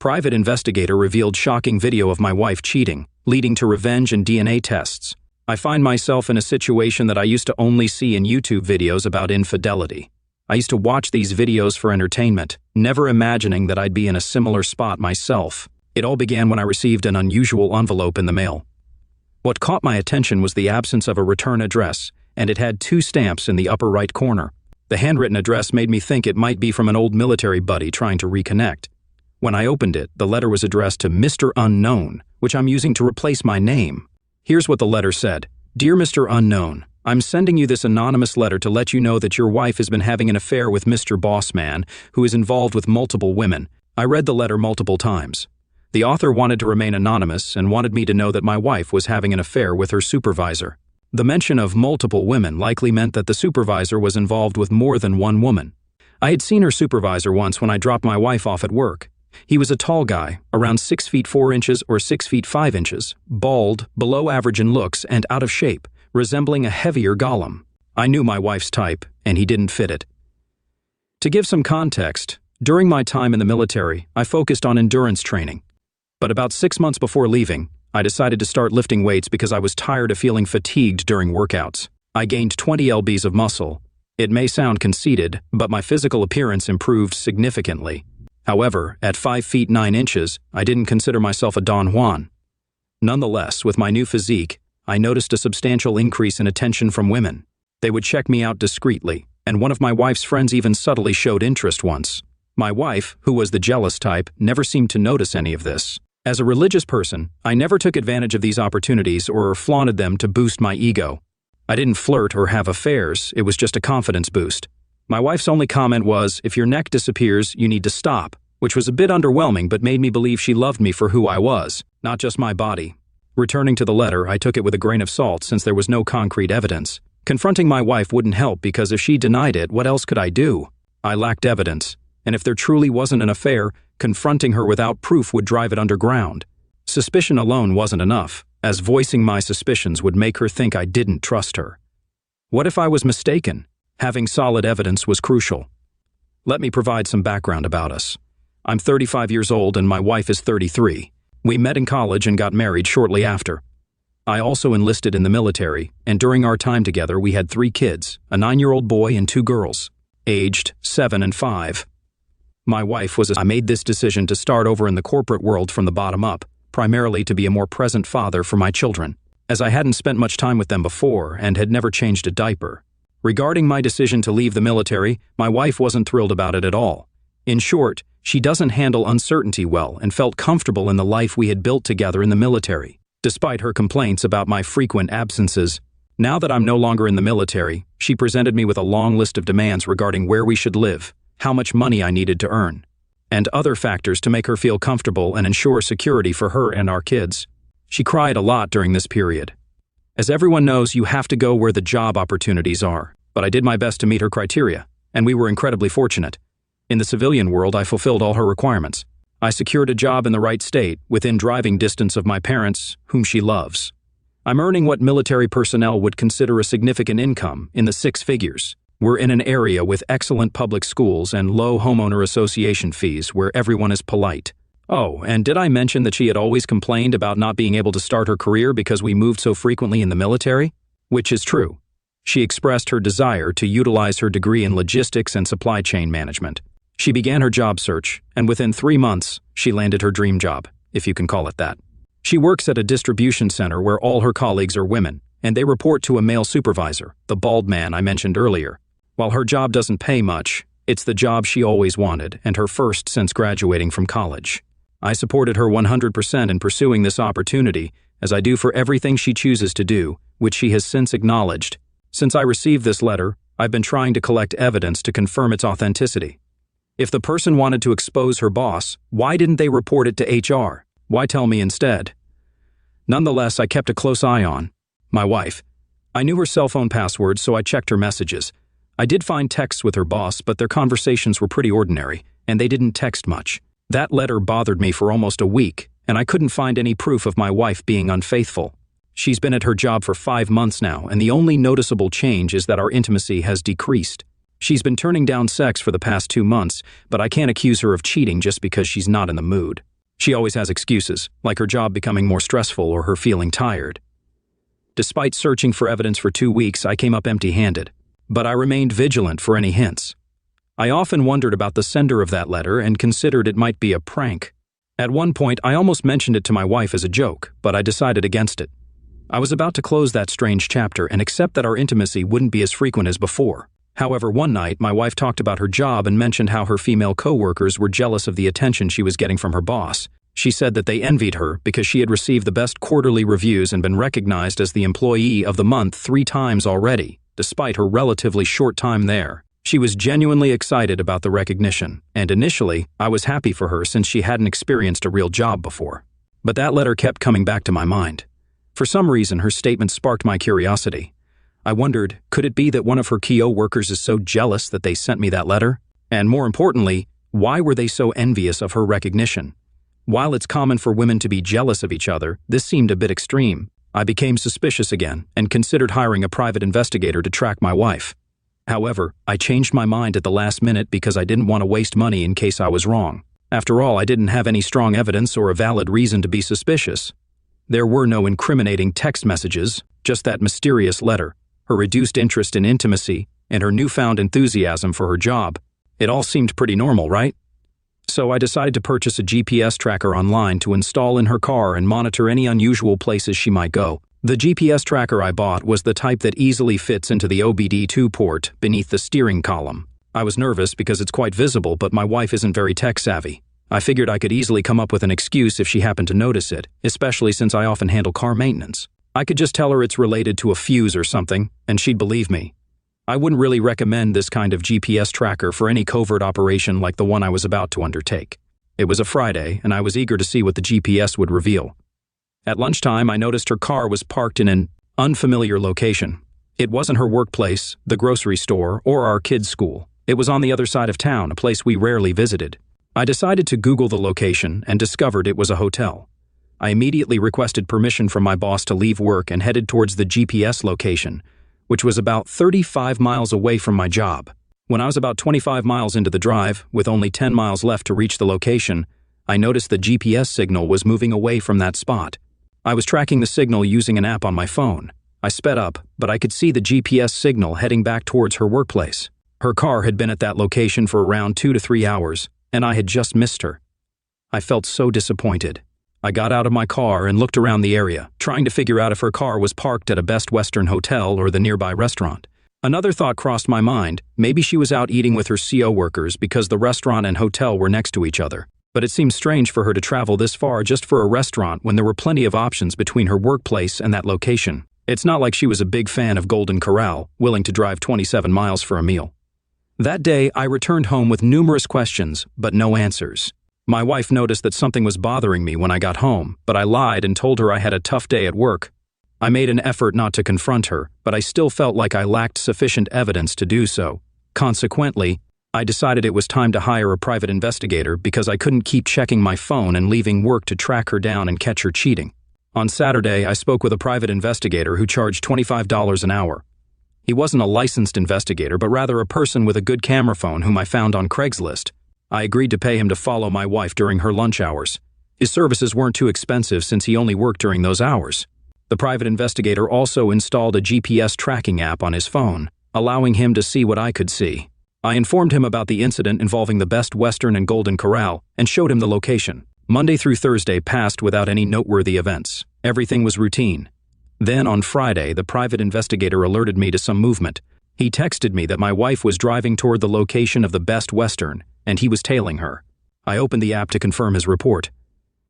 Private Investigator revealed shocking video of my wife cheating, leading to revenge and DNA tests. I find myself in a situation that I used to only see in YouTube videos about infidelity. I used to watch these videos for entertainment, never imagining that I'd be in a similar spot myself. It all began when I received an unusual envelope in the mail. What caught my attention was the absence of a return address, and it had 2 stamps in the upper right corner. The handwritten address made me think it might be from an old military buddy trying to reconnect. When I opened it, the letter was addressed to Mr. Unknown, which I'm using to replace my name. Here's what the letter said. Dear Mr. Unknown, I'm sending you this anonymous letter to let you know that your wife has been having an affair with Mr. Bossman, who is involved with multiple women. I read the letter multiple times. The author wanted to remain anonymous and wanted me to know that my wife was having an affair with her supervisor. The mention of multiple women likely meant that the supervisor was involved with more than one woman. I had seen her supervisor once when I dropped my wife off at work. He was a tall guy, around 6 feet 4 inches or 6 feet 5 inches, bald, below average in looks, and out of shape, resembling a heavier golem. I knew my wife's type, and he didn't fit it. To give some context, during my time in the military, I focused on endurance training. But about 6 months before leaving, I decided to start lifting weights because I was tired of feeling fatigued during workouts. I gained 20 lbs of muscle. It may sound conceited, but my physical appearance improved significantly. However, at 5 feet 9 inches, I didn't consider myself a Don Juan. Nonetheless, with my new physique, I noticed a substantial increase in attention from women. They would check me out discreetly, and one of my wife's friends even subtly showed interest once. My wife, who was the jealous type, never seemed to notice any of this. As a religious person, I never took advantage of these opportunities or flaunted them to boost my ego. I didn't flirt or have affairs, it was just a confidence boost. My wife's only comment was, if your neck disappears, you need to stop, which was a bit underwhelming but made me believe she loved me for who I was, not just my body. Returning to the letter, I took it with a grain of salt since there was no concrete evidence. Confronting my wife wouldn't help because if she denied it, what else could I do? I lacked evidence, and if there truly wasn't an affair, confronting her without proof would drive it underground. Suspicion alone wasn't enough, as voicing my suspicions would make her think I didn't trust her. What if I was mistaken? Having solid evidence was crucial. Let me provide some background about us. I'm 35 years old and my wife is 33. We met in college and got married shortly after. I also enlisted in the military, and during our time together we had 3 kids, a 9-year-old boy and 2 girls, aged 7 and 5. My wife was I made this decision to start over in the corporate world from the bottom up, primarily to be a more present father for my children, as I hadn't spent much time with them before and had never changed a diaper. Regarding my decision to leave the military, my wife wasn't thrilled about it at all. In short, she doesn't handle uncertainty well and felt comfortable in the life we had built together in the military, despite her complaints about my frequent absences. Now that I'm no longer in the military, she presented me with a long list of demands regarding where we should live, how much money I needed to earn, and other factors to make her feel comfortable and ensure security for her and our kids. She cried a lot during this period. As everyone knows, you have to go where the job opportunities are, but I did my best to meet her criteria, and we were incredibly fortunate. In the civilian world, I fulfilled all her requirements. I secured a job in the right state, within driving distance of my parents, whom she loves. I'm earning what military personnel would consider a significant income, in the 6 figures. We're in an area with excellent public schools and low homeowner association fees where everyone is polite. Oh, and did I mention that she had always complained about not being able to start her career because we moved so frequently in the military? Which is true. She expressed her desire to utilize her degree in logistics and supply chain management. She began her job search, and within 3 months, she landed her dream job, if you can call it that. She works at a distribution center where all her colleagues are women, and they report to a male supervisor, the bald man I mentioned earlier. While her job doesn't pay much, it's the job she always wanted and her first since graduating from college. I supported her 100% in pursuing this opportunity, as I do for everything she chooses to do, which she has since acknowledged. Since I received this letter, I've been trying to collect evidence to confirm its authenticity. If the person wanted to expose her boss, why didn't they report it to HR? Why tell me instead? Nonetheless, I kept a close eye on my wife. I knew her cell phone password, so I checked her messages. I did find texts with her boss, but their conversations were pretty ordinary, and they didn't text much. That letter bothered me for almost a week, and I couldn't find any proof of my wife being unfaithful. She's been at her job for 5 months now, and the only noticeable change is that our intimacy has decreased. She's been turning down sex for the past 2 months, but I can't accuse her of cheating just because she's not in the mood. She always has excuses, like her job becoming more stressful or her feeling tired. Despite searching for evidence for 2 weeks, I came up empty-handed, but I remained vigilant for any hints. I often wondered about the sender of that letter and considered it might be a prank. At one point, I almost mentioned it to my wife as a joke, but I decided against it. I was about to close that strange chapter and accept that our intimacy wouldn't be as frequent as before. However, one night, my wife talked about her job and mentioned how her female co-workers were jealous of the attention she was getting from her boss. She said that they envied her because she had received the best quarterly reviews and been recognized as the employee of the month 3 times already, despite her relatively short time there. She was genuinely excited about the recognition, and initially, I was happy for her since she hadn't experienced a real job before. But that letter kept coming back to my mind. For some reason, her statement sparked my curiosity. I wondered, could it be that one of her key workers is so jealous that they sent me that letter? And more importantly, why were they so envious of her recognition? While it's common for women to be jealous of each other, this seemed a bit extreme. I became suspicious again and considered hiring a private investigator to track my wife. However, I changed my mind at the last minute because I didn't want to waste money in case I was wrong. After all, I didn't have any strong evidence or a valid reason to be suspicious. There were no incriminating text messages, just that mysterious letter, her reduced interest in intimacy, and her newfound enthusiasm for her job. It all seemed pretty normal, right? So I decided to purchase a GPS tracker online to install in her car and monitor any unusual places she might go. The GPS tracker I bought was the type that easily fits into the OBD2 port beneath the steering column. I was nervous because it's quite visible, but my wife isn't very tech-savvy. I figured I could easily come up with an excuse if she happened to notice it, especially since I often handle car maintenance. I could just tell her it's related to a fuse or something, and she'd believe me. I wouldn't really recommend this kind of GPS tracker for any covert operation like the one I was about to undertake. It was a Friday, and I was eager to see what the GPS would reveal. At lunchtime, I noticed her car was parked in an unfamiliar location. It wasn't her workplace, the grocery store, or our kids' school. It was on the other side of town, a place we rarely visited. I decided to Google the location and discovered it was a hotel. I immediately requested permission from my boss to leave work and headed towards the GPS location, which was about 35 miles away from my job. When I was about 25 miles into the drive, with only 10 miles left to reach the location, I noticed the GPS signal was moving away from that spot. I was tracking the signal using an app on my phone. I sped up, but I could see the GPS signal heading back towards her workplace. Her car had been at that location for around 2 to 3 hours, and I had just missed her. I felt so disappointed. I got out of my car and looked around the area, trying to figure out if her car was parked at a Best Western hotel or the nearby restaurant. Another thought crossed my mind. Maybe she was out eating with her CO workers because the restaurant and hotel were next to each other. But it seemed strange for her to travel this far just for a restaurant when there were plenty of options between her workplace and that location. It's not like she was a big fan of Golden Corral, willing to drive 27 miles for a meal. That day, I returned home with numerous questions, but no answers. My wife noticed that something was bothering me when I got home, but I lied and told her I had a tough day at work. I made an effort not to confront her, but I still felt like I lacked sufficient evidence to do so. Consequently, I decided it was time to hire a private investigator because I couldn't keep checking my phone and leaving work to track her down and catch her cheating. On Saturday, I spoke with a private investigator who charged $25 an hour. He wasn't a licensed investigator, but rather a person with a good camera phone whom I found on Craigslist. I agreed to pay him to follow my wife during her lunch hours. His services weren't too expensive since he only worked during those hours. The private investigator also installed a GPS tracking app on his phone, allowing him to see what I could see. I informed him about the incident involving the Best Western and Golden Corral and showed him the location. Monday through Thursday passed without any noteworthy events. Everything was routine. Then on Friday, the private investigator alerted me to some movement. He texted me that my wife was driving toward the location of the Best Western, and he was tailing her. I opened the app to confirm his report.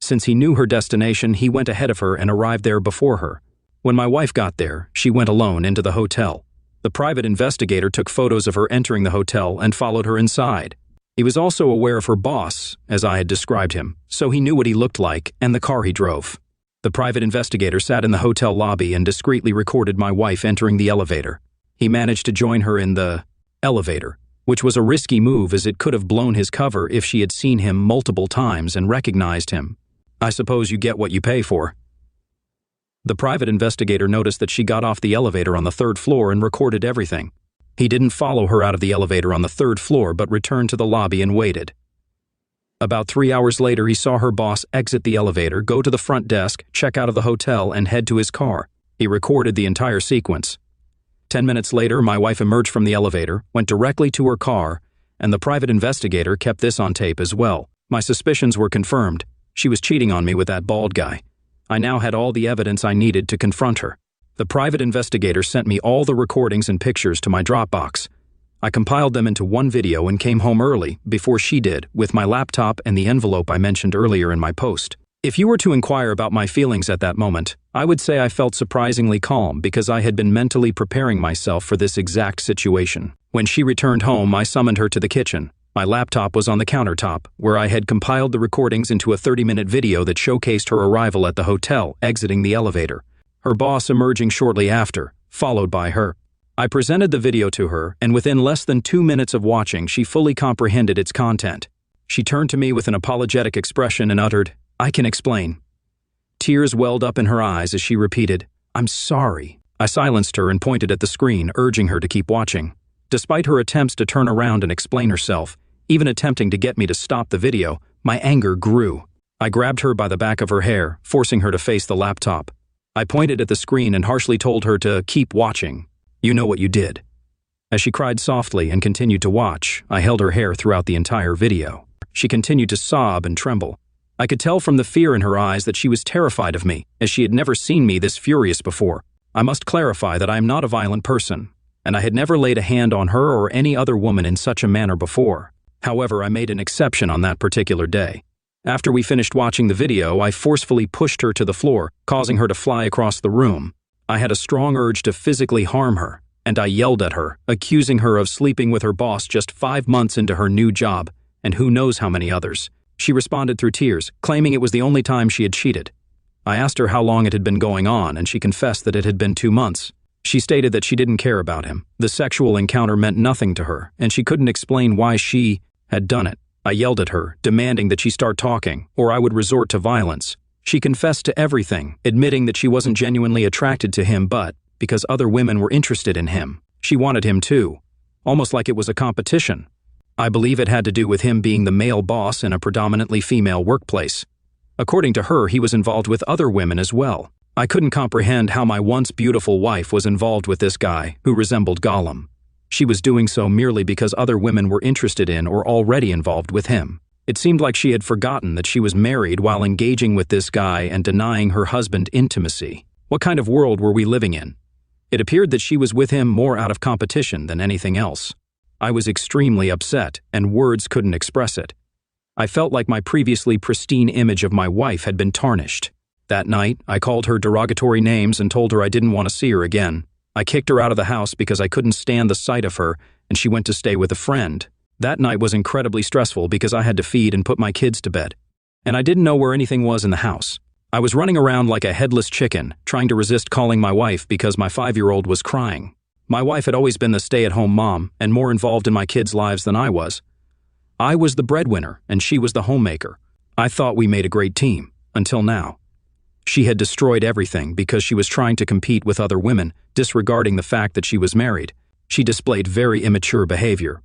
Since he knew her destination, he went ahead of her and arrived there before her. When my wife got there, she went alone into the hotel. The private investigator took photos of her entering the hotel and followed her inside. He was also aware of her boss, as I had described him, so he knew what he looked like and the car he drove. The private investigator sat in the hotel lobby and discreetly recorded my wife entering the elevator. He managed to join her in the elevator, which was a risky move as it could have blown his cover if she had seen him multiple times and recognized him. I suppose you get what you pay for. The private investigator noticed that she got off the elevator on the 3rd floor and recorded everything. He didn't follow her out of the elevator on the 3rd floor but returned to the lobby and waited. About 3 hours later, he saw her boss exit the elevator, go to the front desk, check out of the hotel, and head to his car. He recorded the entire sequence. 10 minutes later, my wife emerged from the elevator, went directly to her car, and the private investigator kept this on tape as well. My suspicions were confirmed. She was cheating on me with that bald guy. I now had all the evidence I needed to confront her. The private investigator sent me all the recordings and pictures to my Dropbox. I compiled them into one video and came home early, before she did, with my laptop and the envelope I mentioned earlier in my post. If you were to inquire about my feelings at that moment, I would say I felt surprisingly calm because I had been mentally preparing myself for this exact situation. When she returned home, I summoned her to the kitchen. My laptop was on the countertop, where I had compiled the recordings into a 30-minute video that showcased her arrival at the hotel, exiting the elevator, her boss emerging shortly after, followed by her. I presented the video to her, and within less than 2 minutes of watching, she fully comprehended its content. She turned to me with an apologetic expression and uttered, "I can explain." Tears welled up in her eyes as she repeated, "I'm sorry." I silenced her and pointed at the screen, urging her to keep watching. Despite her attempts to turn around and explain herself, even attempting to get me to stop the video, my anger grew. I grabbed her by the back of her hair, forcing her to face the laptop. I pointed at the screen and harshly told her to keep watching. "You know what you did." As she cried softly and continued to watch, I held her hair throughout the entire video. She continued to sob and tremble. I could tell from the fear in her eyes that she was terrified of me, as she had never seen me this furious before. I must clarify that I am not a violent person, and I had never laid a hand on her or any other woman in such a manner before. However, I made an exception on that particular day. After we finished watching the video, I forcefully pushed her to the floor, causing her to fly across the room. I had a strong urge to physically harm her, and I yelled at her, accusing her of sleeping with her boss just 5 months into her new job, and who knows how many others. She responded through tears, claiming it was the only time she had cheated. I asked her how long it had been going on, and she confessed that it had been 2 months. She stated that she didn't care about him. The sexual encounter meant nothing to her, and she couldn't explain why she had done it. I yelled at her, demanding that she start talking, or I would resort to violence. She confessed to everything, admitting that she wasn't genuinely attracted to him, but, because other women were interested in him, she wanted him too, almost like it was a competition. I believe it had to do with him being the male boss in a predominantly female workplace. According to her, he was involved with other women as well. I couldn't comprehend how my once beautiful wife was involved with this guy, who resembled Gollum. She was doing so merely because other women were interested in or already involved with him. It seemed like she had forgotten that she was married while engaging with this guy and denying her husband intimacy. What kind of world were we living in? It appeared that she was with him more out of competition than anything else. I was extremely upset, and words couldn't express it. I felt like my previously pristine image of my wife had been tarnished. That night, I called her derogatory names and told her I didn't want to see her again. I kicked her out of the house because I couldn't stand the sight of her, and she went to stay with a friend. That night was incredibly stressful because I had to feed and put my kids to bed, and I didn't know where anything was in the house. I was running around like a headless chicken, trying to resist calling my wife because my 5-year-old was crying. My wife had always been the stay-at-home mom and more involved in my kids' lives than I was. I was the breadwinner, and she was the homemaker. I thought we made a great team, until now. She had destroyed everything because she was trying to compete with other women, disregarding the fact that she was married. She displayed very immature behavior.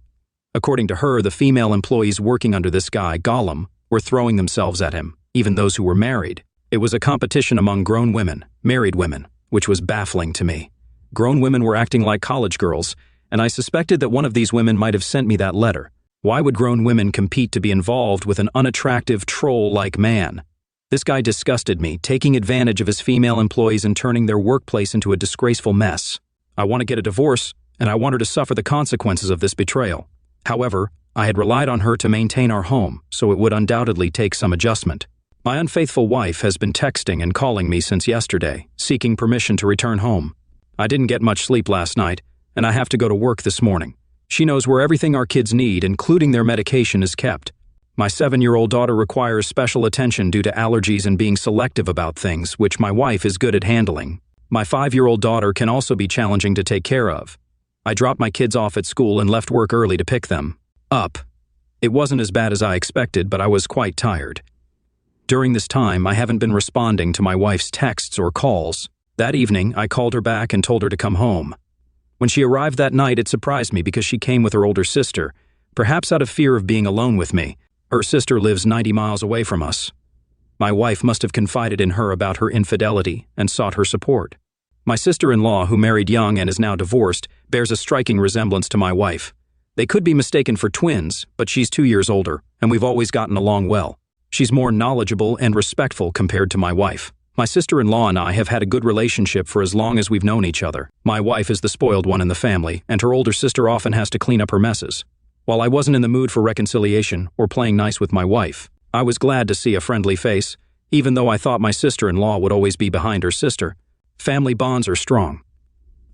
According to her, the female employees working under this guy, Gollum, were throwing themselves at him, even those who were married. It was a competition among grown women, married women, which was baffling to me. Grown women were acting like college girls, and I suspected that one of these women might have sent me that letter. Why would grown women compete to be involved with an unattractive troll-like man? This guy disgusted me, taking advantage of his female employees and turning their workplace into a disgraceful mess. I want to get a divorce, and I want her to suffer the consequences of this betrayal. However, I had relied on her to maintain our home, so it would undoubtedly take some adjustment. My unfaithful wife has been texting and calling me since yesterday, seeking permission to return home. I didn't get much sleep last night, and I have to go to work this morning. She knows where everything our kids need, including their medication, is kept. My 7-year-old daughter requires special attention due to allergies and being selective about things, which my wife is good at handling. My 5-year-old daughter can also be challenging to take care of. I dropped my kids off at school and left work early to pick them up. It wasn't as bad as I expected, but I was quite tired. During this time, I haven't been responding to my wife's texts or calls. That evening, I called her back and told her to come home. When she arrived that night, it surprised me because she came with her older sister, perhaps out of fear of being alone with me. Her sister lives 90 miles away from us. My wife must have confided in her about her infidelity and sought her support. My sister-in-law, who married young and is now divorced, bears a striking resemblance to my wife. They could be mistaken for twins, but she's 2 years older, and we've always gotten along well. She's more knowledgeable and respectful compared to my wife. My sister-in-law and I have had a good relationship for as long as we've known each other. My wife is the spoiled one in the family, and her older sister often has to clean up her messes. While I wasn't in the mood for reconciliation or playing nice with my wife, I was glad to see a friendly face, even though I thought my sister-in-law would always be behind her sister. Family bonds are strong.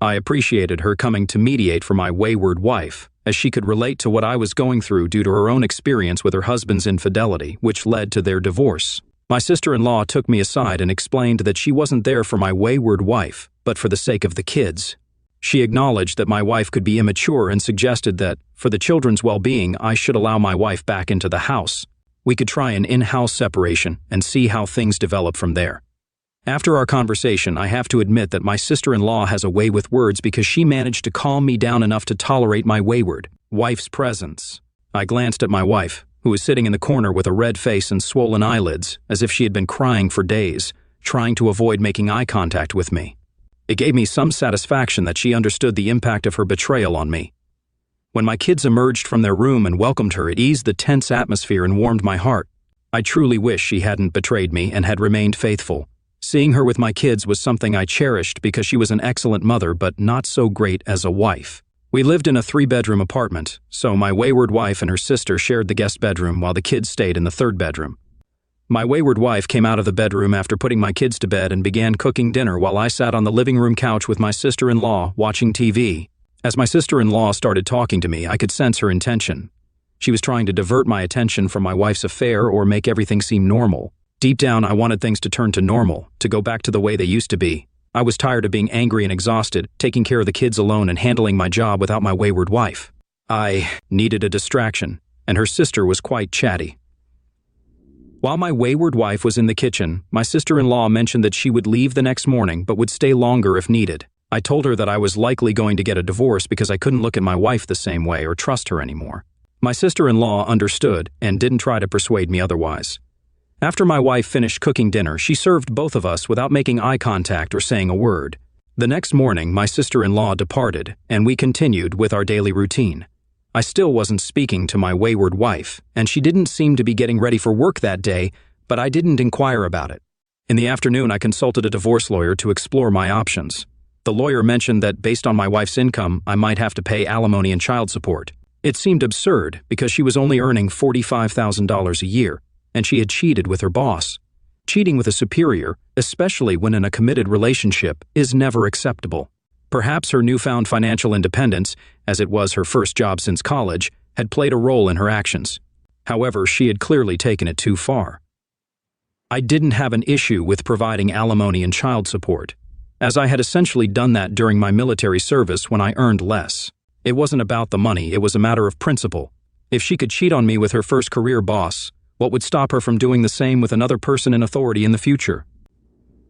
I appreciated her coming to mediate for my wayward wife, as she could relate to what I was going through due to her own experience with her husband's infidelity, which led to their divorce. My sister-in-law took me aside and explained that she wasn't there for my wayward wife, but for the sake of the kids. She acknowledged that my wife could be immature and suggested that, for the children's well-being, I should allow my wife back into the house. We could try an in-house separation and see how things develop from there. After our conversation, I have to admit that my sister-in-law has a way with words because she managed to calm me down enough to tolerate my wayward wife's presence. I glanced at my wife, who was sitting in the corner with a red face and swollen eyelids, as if she had been crying for days, trying to avoid making eye contact with me. It gave me some satisfaction that she understood the impact of her betrayal on me. When my kids emerged from their room and welcomed her, it eased the tense atmosphere and warmed my heart. I truly wish she hadn't betrayed me and had remained faithful. Seeing her with my kids was something I cherished because she was an excellent mother but not so great as a wife. We lived in a 3-bedroom apartment, so my wayward wife and her sister shared the guest bedroom while the kids stayed in the 3rd bedroom. My wayward wife came out of the bedroom after putting my kids to bed and began cooking dinner while I sat on the living room couch with my sister-in-law watching TV. As my sister-in-law started talking to me, I could sense her intention. She was trying to divert my attention from my wife's affair or make everything seem normal. Deep down, I wanted things to turn to normal, to go back to the way they used to be. I was tired of being angry and exhausted, taking care of the kids alone and handling my job without my wayward wife. I needed a distraction, and her sister was quite chatty. While my wayward wife was in the kitchen, my sister-in-law mentioned that she would leave the next morning but would stay longer if needed. I told her that I was likely going to get a divorce because I couldn't look at my wife the same way or trust her anymore. My sister-in-law understood and didn't try to persuade me otherwise. After my wife finished cooking dinner, she served both of us without making eye contact or saying a word. The next morning, my sister-in-law departed, and we continued with our daily routine. I still wasn't speaking to my wayward wife, and she didn't seem to be getting ready for work that day, but I didn't inquire about it. In the afternoon, I consulted a divorce lawyer to explore my options. The lawyer mentioned that based on my wife's income, I might have to pay alimony and child support. It seemed absurd because she was only earning $45,000 a year, and she had cheated with her boss. Cheating with a superior, especially when in a committed relationship, is never acceptable. Perhaps her newfound financial independence, as it was her first job since college, had played a role in her actions. However, she had clearly taken it too far. I didn't have an issue with providing alimony and child support, as I had essentially done that during my military service when I earned less. It wasn't about the money, it was a matter of principle. If she could cheat on me with her first career boss, what would stop her from doing the same with another person in authority in the future?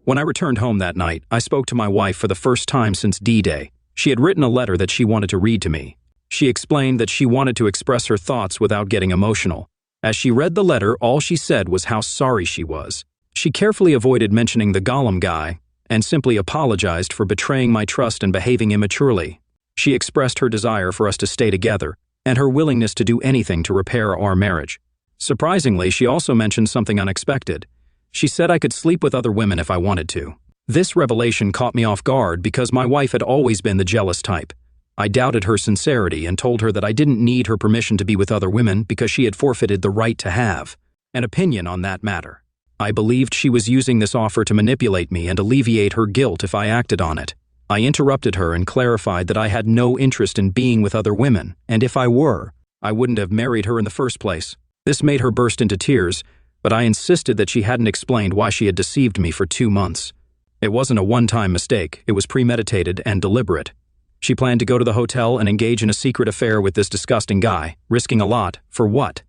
When I returned home that night, I spoke to my wife for the first time since D-Day. She had written a letter that she wanted to read to me. She explained that she wanted to express her thoughts without getting emotional. As she read the letter, all she said was how sorry she was. She carefully avoided mentioning the Gollum guy and simply apologized for betraying my trust and behaving immaturely. She expressed her desire for us to stay together and her willingness to do anything to repair our marriage. Surprisingly, she also mentioned something unexpected. She said I could sleep with other women if I wanted to. This revelation caught me off guard because my wife had always been the jealous type. I doubted her sincerity and told her that I didn't need her permission to be with other women because she had forfeited the right to have an opinion on that matter. I believed she was using this offer to manipulate me and alleviate her guilt if I acted on it. I interrupted her and clarified that I had no interest in being with other women, and if I were, I wouldn't have married her in the first place. This made her burst into tears, but I insisted that she hadn't explained why she had deceived me for 2 months. It wasn't a one-time mistake, it was premeditated and deliberate. She planned to go to the hotel and engage in a secret affair with this disgusting guy, risking a lot, for what?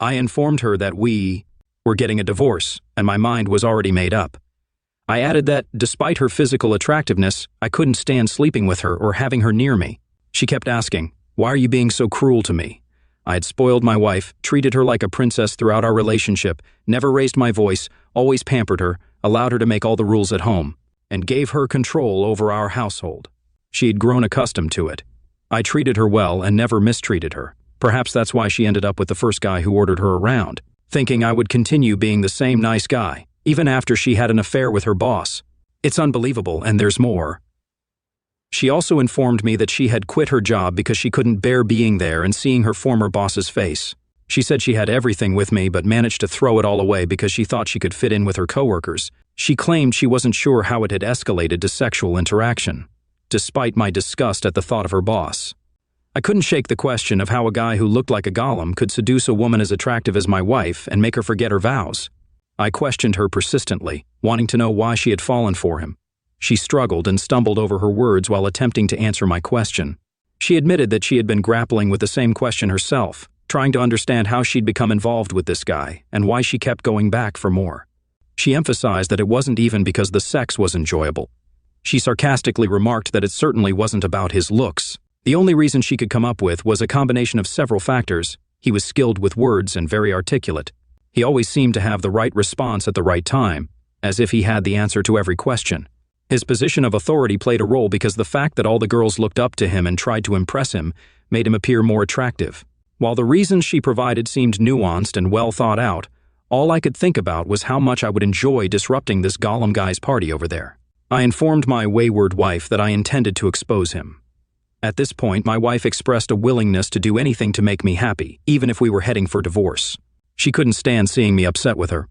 I informed her that we were getting a divorce, and my mind was already made up. I added that, despite her physical attractiveness, I couldn't stand sleeping with her or having her near me. She kept asking, "Why are you being so cruel to me?" I had spoiled my wife, treated her like a princess throughout our relationship, never raised my voice, always pampered her, allowed her to make all the rules at home, and gave her control over our household. She had grown accustomed to it. I treated her well and never mistreated her. Perhaps that's why she ended up with the first guy who ordered her around, thinking I would continue being the same nice guy, even after she had an affair with her boss. It's unbelievable, and there's more. She also informed me that she had quit her job because she couldn't bear being there and seeing her former boss's face. She said she had everything with me but managed to throw it all away because she thought she could fit in with her coworkers. She claimed she wasn't sure how it had escalated to sexual interaction, despite my disgust at the thought of her boss. I couldn't shake the question of how a guy who looked like a golem could seduce a woman as attractive as my wife and make her forget her vows. I questioned her persistently, wanting to know why she had fallen for him. She struggled and stumbled over her words while attempting to answer my question. She admitted that she had been grappling with the same question herself, trying to understand how she'd become involved with this guy and why she kept going back for more. She emphasized that it wasn't even because the sex was enjoyable. She sarcastically remarked that it certainly wasn't about his looks. The only reason she could come up with was a combination of several factors. He was skilled with words and very articulate. He always seemed to have the right response at the right time, as if he had the answer to every question. His position of authority played a role because the fact that all the girls looked up to him and tried to impress him made him appear more attractive. While the reasons she provided seemed nuanced and well thought out, all I could think about was how much I would enjoy disrupting this golem guy's party over there. I informed my wayward wife that I intended to expose him. At this point, my wife expressed a willingness to do anything to make me happy, even if we were heading for divorce. She couldn't stand seeing me upset with her.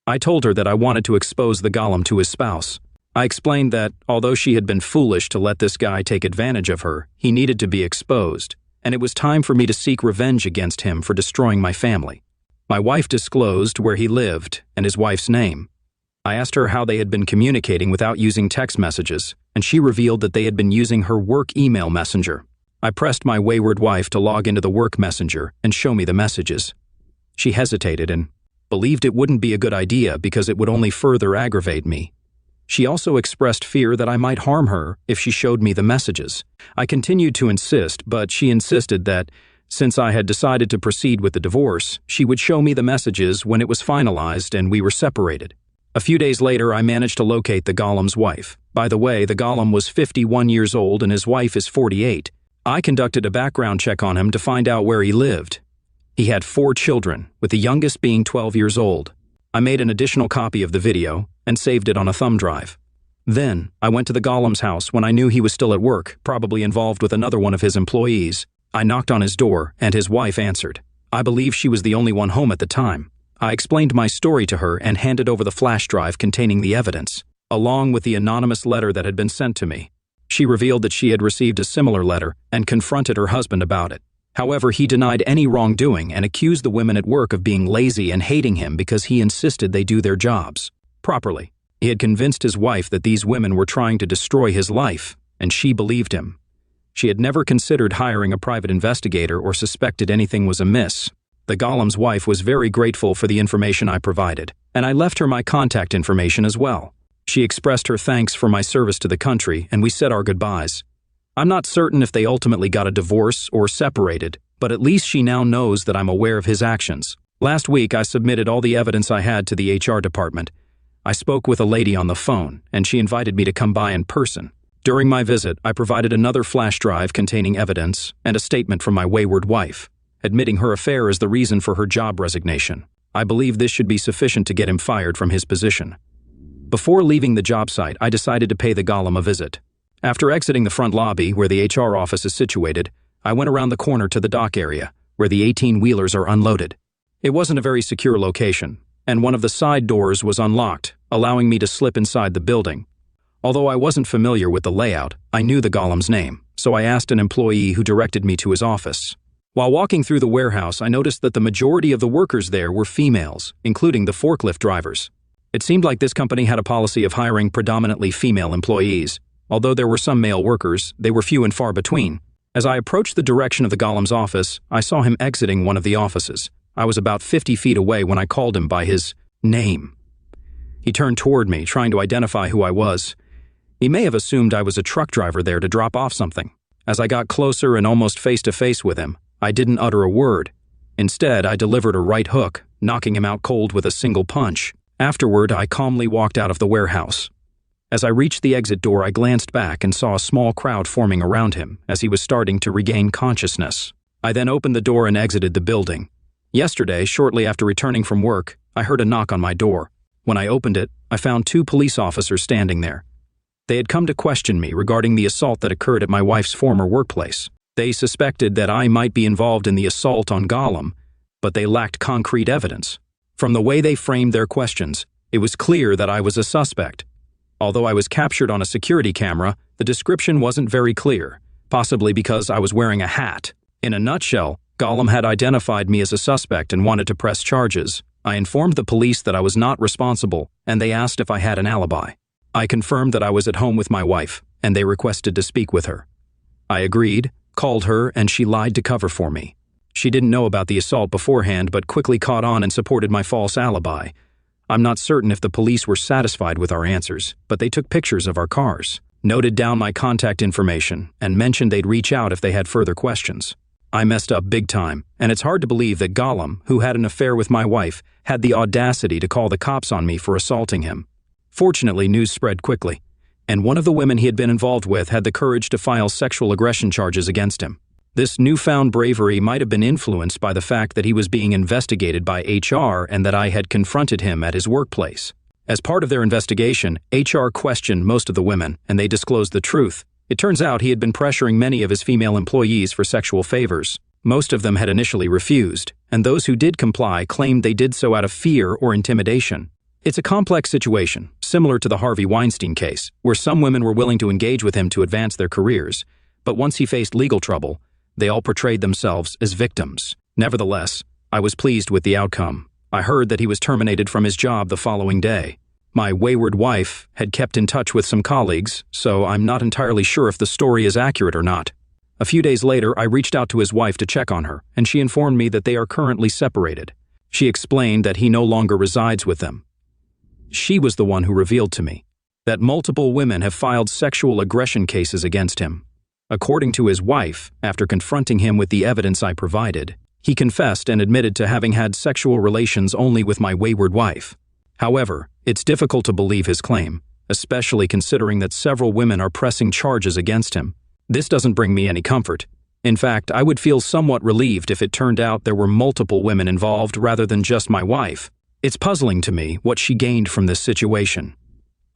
I told her that I wanted to expose the golem to his spouse. I explained that, although she had been foolish to let this guy take advantage of her, he needed to be exposed, and it was time for me to seek revenge against him for destroying my family. My wife disclosed where he lived and his wife's name. I asked her how they had been communicating without using text messages, and she revealed that they had been using her work email messenger. I pressed my wayward wife to log into the work messenger and show me the messages. She hesitated and believed it wouldn't be a good idea because it would only further aggravate me. She also expressed fear that I might harm her if she showed me the messages. I continued to insist, but she insisted that, since I had decided to proceed with the divorce, she would show me the messages when it was finalized and we were separated. A few days later, I managed to locate the golem's wife. By the way, the golem was 51 years old and his wife is 48. I conducted a background check on him to find out where he lived. He had 4 children, with the youngest being 12 years old. I made an additional copy of the video and saved it on a thumb drive. Then, I went to the golem's house when I knew he was still at work, probably involved with another one of his employees. I knocked on his door, and his wife answered. I believe she was the only one home at the time. I explained my story to her and handed over the flash drive containing the evidence, along with the anonymous letter that had been sent to me. She revealed that she had received a similar letter and confronted her husband about it. However, he denied any wrongdoing and accused the women at work of being lazy and hating him because he insisted they do their jobs properly. He had convinced his wife that these women were trying to destroy his life, and she believed him. She had never considered hiring a private investigator or suspected anything was amiss. The golem's wife was very grateful for the information I provided, and I left her my contact information as well. She expressed her thanks for my service to the country, and we said our goodbyes. I'm not certain if they ultimately got a divorce or separated, but at least she now knows that I'm aware of his actions. Last week, I submitted all the evidence I had to the HR department. I spoke with a lady on the phone, and she invited me to come by in person. During my visit, I provided another flash drive containing evidence and a statement from my wayward wife, admitting her affair as the reason for her job resignation. I believe this should be sufficient to get him fired from his position. Before leaving the job site, I decided to pay the golem a visit. After exiting the front lobby, where the HR office is situated, I went around the corner to the dock area, where the 18-wheelers are unloaded. It wasn't a very secure location, and one of the side doors was unlocked, allowing me to slip inside the building. Although I wasn't familiar with the layout, I knew the golem's name, so I asked an employee who directed me to his office. While walking through the warehouse, I noticed that the majority of the workers there were females, including the forklift drivers. It seemed like this company had a policy of hiring predominantly female employees. Although there were some male workers, they were few and far between. As I approached the direction of the golem's office, I saw him exiting one of the offices. I was about 50 feet away when I called him by his name. He turned toward me, trying to identify who I was. He may have assumed I was a truck driver there to drop off something. As I got closer and almost face to face with him, I didn't utter a word. Instead, I delivered a right hook, knocking him out cold with a single punch. Afterward, I calmly walked out of the warehouse. As I reached the exit door, I glanced back and saw a small crowd forming around him as he was starting to regain consciousness. I then opened the door and exited the building. Yesterday, shortly after returning from work, I heard a knock on my door. When I opened it, I found 2 police officers standing there. They had come to question me regarding the assault that occurred at my wife's former workplace. They suspected that I might be involved in the assault on Gollum, but they lacked concrete evidence. From the way they framed their questions, it was clear that I was a suspect. Although I was captured on a security camera, the description wasn't very clear, possibly because I was wearing a hat. In a nutshell, Gollum had identified me as a suspect and wanted to press charges. I informed the police that I was not responsible, and they asked if I had an alibi. I confirmed that I was at home with my wife, and they requested to speak with her. I agreed, called her, and she lied to cover for me. She didn't know about the assault beforehand, but quickly caught on and supported my false alibi. I'm not certain if the police were satisfied with our answers, but they took pictures of our cars, noted down my contact information, and mentioned they'd reach out if they had further questions. I messed up big time, and it's hard to believe that Gollum, who had an affair with my wife, had the audacity to call the cops on me for assaulting him. Fortunately, news spread quickly, and one of the women he had been involved with had the courage to file sexual aggression charges against him. This newfound bravery might have been influenced by the fact that he was being investigated by HR and that I had confronted him at his workplace. As part of their investigation, HR questioned most of the women, and they disclosed the truth. It turns out he had been pressuring many of his female employees for sexual favors. Most of them had initially refused, and those who did comply claimed they did so out of fear or intimidation. It's a complex situation, similar to the Harvey Weinstein case, where some women were willing to engage with him to advance their careers, but once he faced legal trouble, they all portrayed themselves as victims. Nevertheless, I was pleased with the outcome. I heard that he was terminated from his job the following day. My wayward wife had kept in touch with some colleagues, so I'm not entirely sure if the story is accurate or not. A few days later, I reached out to his wife to check on her, and she informed me that they are currently separated. She explained that he no longer resides with them. She was the one who revealed to me that multiple women have filed sexual aggression cases against him. According to his wife, after confronting him with the evidence I provided, he confessed and admitted to having had sexual relations only with my wayward wife. However, it's difficult to believe his claim, especially considering that several women are pressing charges against him. This doesn't bring me any comfort. In fact, I would feel somewhat relieved if it turned out there were multiple women involved rather than just my wife. It's puzzling to me what she gained from this situation.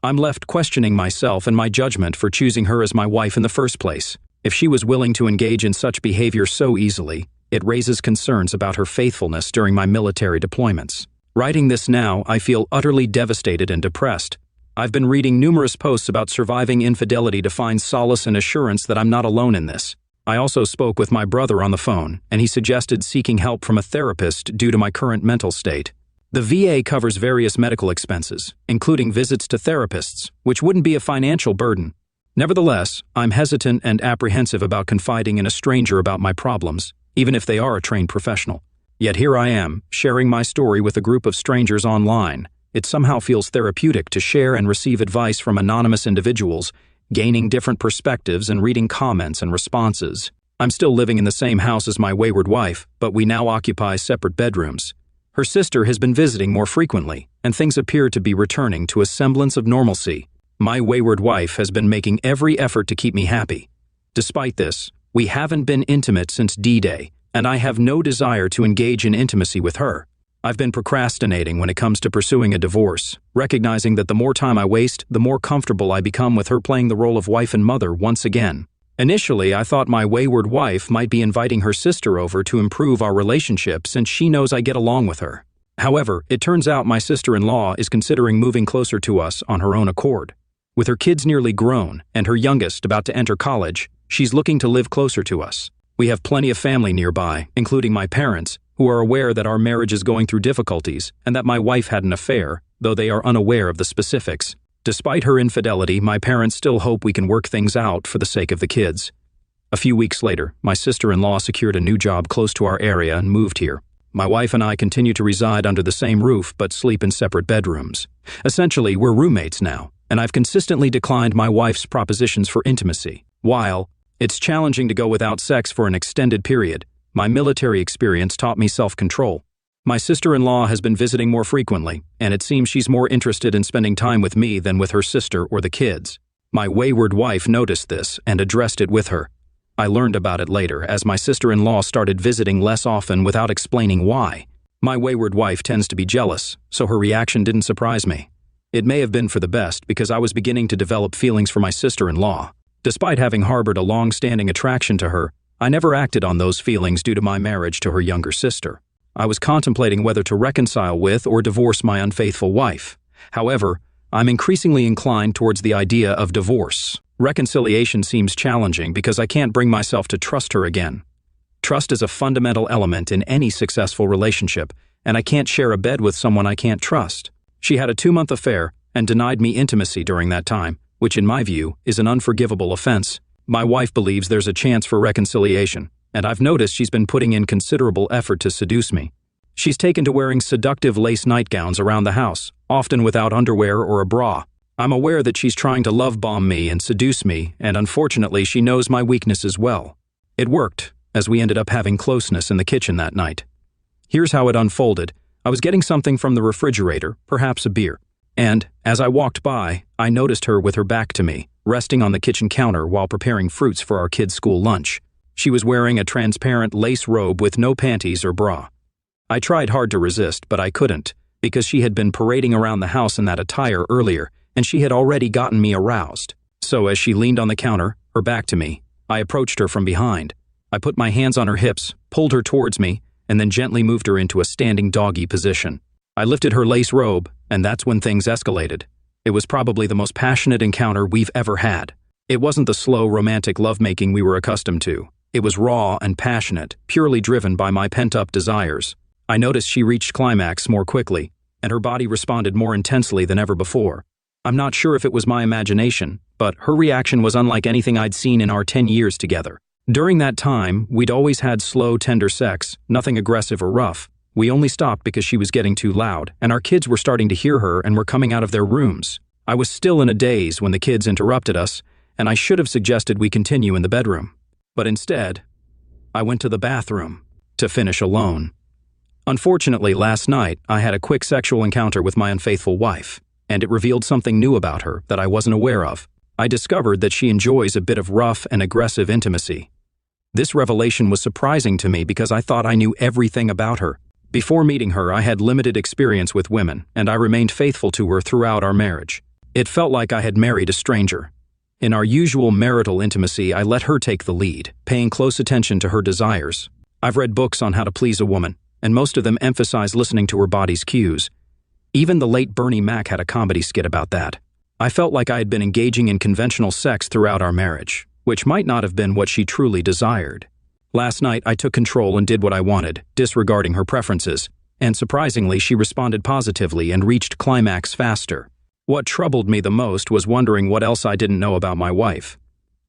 I'm left questioning myself and my judgment for choosing her as my wife in the first place. If she was willing to engage in such behavior so easily, it raises concerns about her faithfulness during my military deployments. Writing this now, I feel utterly devastated and depressed. I've been reading numerous posts about surviving infidelity to find solace and assurance that I'm not alone in this. I also spoke with my brother on the phone, and he suggested seeking help from a therapist due to my current mental state. The VA covers various medical expenses, including visits to therapists, which wouldn't be a financial burden. Nevertheless, I'm hesitant and apprehensive about confiding in a stranger about my problems, even if they are a trained professional. Yet here I am, sharing my story with a group of strangers online. It somehow feels therapeutic to share and receive advice from anonymous individuals, gaining different perspectives and reading comments and responses. I'm still living in the same house as my wayward wife, but we now occupy separate bedrooms. Her sister has been visiting more frequently, and things appear to be returning to a semblance of normalcy. My wayward wife has been making every effort to keep me happy. Despite this, we haven't been intimate since D-Day, and I have no desire to engage in intimacy with her. I've been procrastinating when it comes to pursuing a divorce, recognizing that the more time I waste, the more comfortable I become with her playing the role of wife and mother once again. Initially, I thought my wayward wife might be inviting her sister over to improve our relationship since she knows I get along with her. However, it turns out my sister-in-law is considering moving closer to us on her own accord. With her kids nearly grown and her youngest about to enter college, she's looking to live closer to us. We have plenty of family nearby, including my parents, who are aware that our marriage is going through difficulties and that my wife had an affair, though they are unaware of the specifics. Despite her infidelity, my parents still hope we can work things out for the sake of the kids. A few weeks later, my sister-in-law secured a new job close to our area and moved here. My wife and I continue to reside under the same roof but sleep in separate bedrooms. Essentially, we're roommates now, and I've consistently declined my wife's propositions for intimacy. While it's challenging to go without sex for an extended period, My military experience taught me self-control. My sister-in-law has been visiting more frequently, and it seems she's more interested in spending time with me than with her sister or the kids. My wayward wife noticed this and addressed it with her. I learned about it later, as my sister-in-law started visiting less often without explaining why. My wayward wife tends to be jealous, so her reaction didn't surprise me. It may have been for the best because I was beginning to develop feelings for my sister-in-law. Despite having harbored a long-standing attraction to her, I never acted on those feelings due to my marriage to her younger sister. I was contemplating whether to reconcile with or divorce my unfaithful wife. However, I'm increasingly inclined towards the idea of divorce. Reconciliation seems challenging because I can't bring myself to trust her again. Trust is a fundamental element in any successful relationship, and I can't share a bed with someone I can't trust. She had a 2-month affair and denied me intimacy during that time, which in my view is an unforgivable offense. My wife believes there's a chance for reconciliation, and I've noticed she's been putting in considerable effort to seduce me. She's taken to wearing seductive lace nightgowns around the house, often without underwear or a bra. I'm aware that she's trying to love-bomb me and seduce me, and unfortunately she knows my weaknesses well. It worked, as we ended up having closeness in the kitchen that night. Here's how it unfolded. I was getting something from the refrigerator, perhaps a beer, and, as I walked by, I noticed her with her back to me, resting on the kitchen counter while preparing fruits for our kids' school lunch. She was wearing a transparent lace robe with no panties or bra. I tried hard to resist, but I couldn't, because she had been parading around the house in that attire earlier, and she had already gotten me aroused. So as she leaned on the counter, her back to me, I approached her from behind. I put my hands on her hips, pulled her towards me, and then gently moved her into a standing doggy position. I lifted her lace robe, and that's when things escalated. It was probably the most passionate encounter we've ever had. It wasn't the slow, romantic lovemaking we were accustomed to. It was raw and passionate, purely driven by my pent-up desires. I noticed she reached climax more quickly, and her body responded more intensely than ever before. I'm not sure if it was my imagination, but her reaction was unlike anything I'd seen in our 10 years together. During that time, we'd always had slow, tender sex, nothing aggressive or rough. We only stopped because she was getting too loud, and our kids were starting to hear her and were coming out of their rooms. I was still in a daze when the kids interrupted us, and I should have suggested we continue in the bedroom. But instead, I went to the bathroom to finish alone. Unfortunately, last night, I had a quick sexual encounter with my unfaithful wife, and it revealed something new about her that I wasn't aware of. I discovered that she enjoys a bit of rough and aggressive intimacy. This revelation was surprising to me because I thought I knew everything about her. Before meeting her, I had limited experience with women, and I remained faithful to her throughout our marriage. It felt like I had married a stranger. In our usual marital intimacy, I let her take the lead, paying close attention to her desires. I've read books on how to please a woman, and most of them emphasize listening to her body's cues. Even the late Bernie Mac had a comedy skit about that. I felt like I had been engaging in conventional sex throughout our marriage, which might not have been what she truly desired. Last night, I took control and did what I wanted, disregarding her preferences, and surprisingly, she responded positively and reached climax faster. What troubled me the most was wondering what else I didn't know about my wife.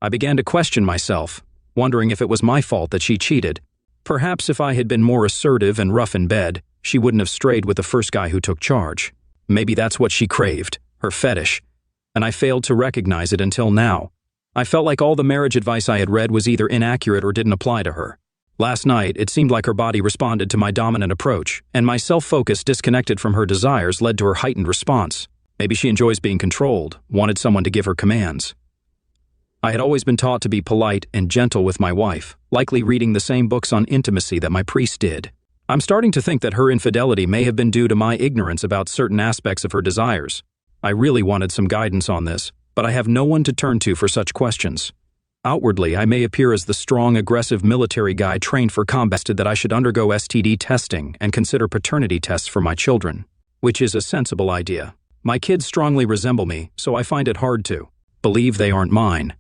I began to question myself, wondering if it was my fault that she cheated. Perhaps if I had been more assertive and rough in bed, she wouldn't have strayed with the first guy who took charge. Maybe that's what she craved, her fetish, and I failed to recognize it until now. I felt like all the marriage advice I had read was either inaccurate or didn't apply to her. Last night, it seemed like her body responded to my dominant approach, and my self-focus disconnected from her desires led to her heightened response. Maybe she enjoys being controlled, wanted someone to give her commands. I had always been taught to be polite and gentle with my wife, likely reading the same books on intimacy that my priest did. I'm starting to think that her infidelity may have been due to my ignorance about certain aspects of her desires. I really wanted some guidance on this, but I have no one to turn to for such questions. Outwardly, I may appear as the strong, aggressive military guy trained for combat that I should undergo STD testing and consider paternity tests for my children, which is a sensible idea. My kids strongly resemble me, so I find it hard to believe they aren't mine.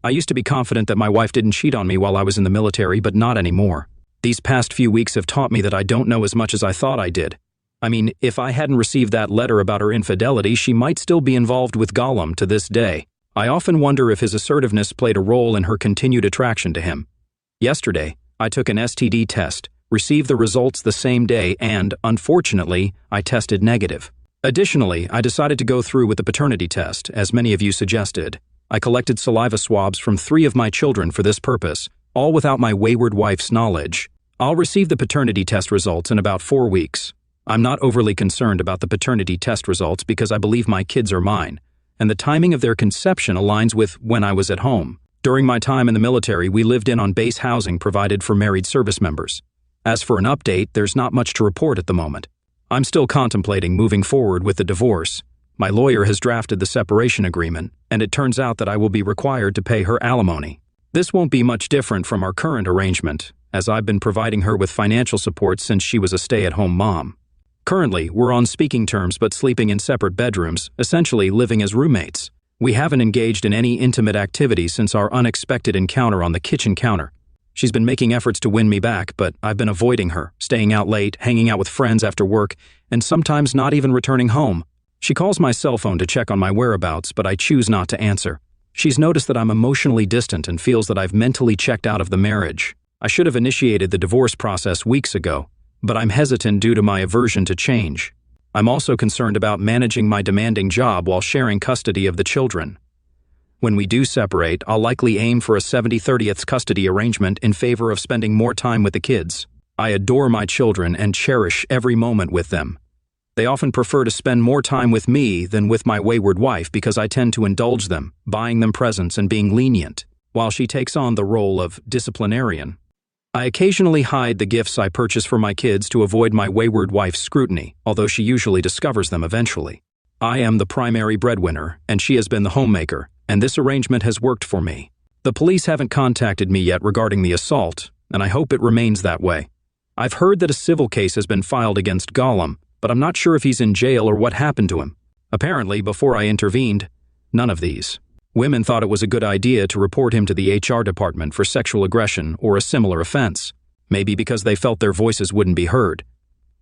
I used to be confident that my wife didn't cheat on me while I was in the military, but not anymore. These past few weeks have taught me that I don't know as much as I thought I did. I mean, if I hadn't received that letter about her infidelity, she might still be involved with Gollum to this day. I often wonder if his assertiveness played a role in her continued attraction to him. Yesterday, I took an STD test, received the results the same day, and, unfortunately, I tested negative. Additionally, I decided to go through with the paternity test, as many of you suggested. I collected saliva swabs from 3 of my children for this purpose, all without my wayward wife's knowledge. I'll receive the paternity test results in about 4 weeks. I'm not overly concerned about the paternity test results because I believe my kids are mine, and the timing of their conception aligns with when I was at home. During my time in the military, we lived in on base housing provided for married service members. As for an update, there's not much to report at the moment. I'm still contemplating moving forward with the divorce. My lawyer has drafted the separation agreement, and it turns out that I will be required to pay her alimony. This won't be much different from our current arrangement, as I've been providing her with financial support since she was a stay-at-home mom. Currently, we're on speaking terms but sleeping in separate bedrooms, essentially living as roommates. We haven't engaged in any intimate activity since our unexpected encounter on the kitchen counter. She's been making efforts to win me back, but I've been avoiding her, staying out late, hanging out with friends after work, and sometimes not even returning home. She calls my cell phone to check on my whereabouts, but I choose not to answer. She's noticed that I'm emotionally distant and feels that I've mentally checked out of the marriage. I should have initiated the divorce process weeks ago, but I'm hesitant due to my aversion to change. I'm also concerned about managing my demanding job while sharing custody of the children. When we do separate, I'll likely aim for a 70/30 custody arrangement in favor of spending more time with the kids. I adore my children and cherish every moment with them. They often prefer to spend more time with me than with my wayward wife because I tend to indulge them, buying them presents and being lenient, while she takes on the role of disciplinarian. I occasionally hide the gifts I purchase for my kids to avoid my wayward wife's scrutiny, although she usually discovers them eventually. I am the primary breadwinner, and she has been the homemaker, and this arrangement has worked for me. The police haven't contacted me yet regarding the assault, and I hope it remains that way. I've heard that a civil case has been filed against Gollum, but I'm not sure if he's in jail or what happened to him. Apparently, before I intervened, none of these. Women thought it was a good idea to report him to the HR department for sexual aggression or a similar offense, maybe because they felt their voices wouldn't be heard.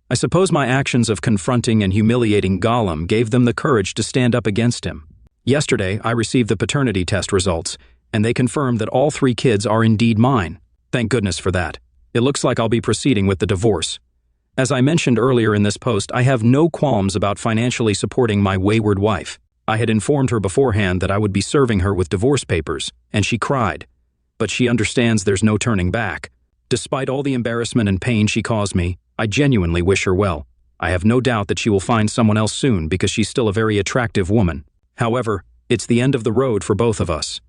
I suppose my actions of confronting and humiliating Gollum gave them the courage to stand up against him. Yesterday, I received the paternity test results, and they confirmed that all 3 kids are indeed mine. Thank goodness for that. It looks like I'll be proceeding with the divorce. As I mentioned earlier in this post, I have no qualms about financially supporting my wayward wife. I had informed her beforehand that I would be serving her with divorce papers, and she cried. But she understands there's no turning back. Despite all the embarrassment and pain she caused me, I genuinely wish her well. I have no doubt that she will find someone else soon because she's still a very attractive woman. However, it's the end of the road for both of us.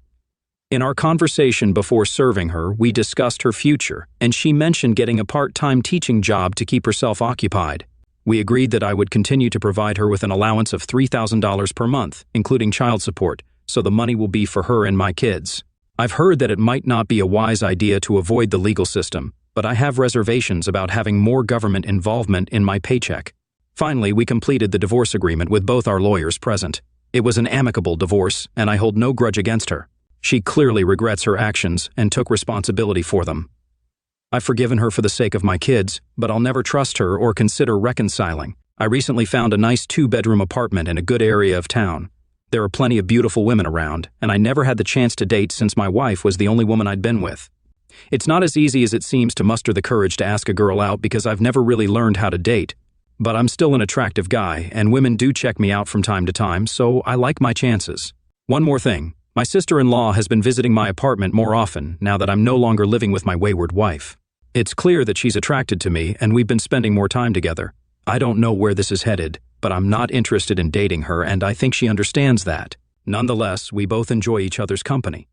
In our conversation before serving her, we discussed her future, and she mentioned getting a part-time teaching job to keep herself occupied. We agreed that I would continue to provide her with an allowance of $3,000 per month, including child support, so the money will be for her and my kids. I've heard that it might not be a wise idea to avoid the legal system, but I have reservations about having more government involvement in my paycheck. Finally, we completed the divorce agreement with both our lawyers present. It was an amicable divorce, and I hold no grudge against her. She clearly regrets her actions and took responsibility for them. I've forgiven her for the sake of my kids, but I'll never trust her or consider reconciling. I recently found a nice 2-bedroom apartment in a good area of town. There are plenty of beautiful women around, and I never had the chance to date since my wife was the only woman I'd been with. It's not as easy as it seems to muster the courage to ask a girl out because I've never really learned how to date. But I'm still an attractive guy, and women do check me out from time to time, so I like my chances. One more thing. My sister-in-law has been visiting my apartment more often now that I'm no longer living with my wayward wife. It's clear that she's attracted to me, and we've been spending more time together. I don't know where this is headed, but I'm not interested in dating her, and I think she understands that. Nonetheless, we both enjoy each other's company.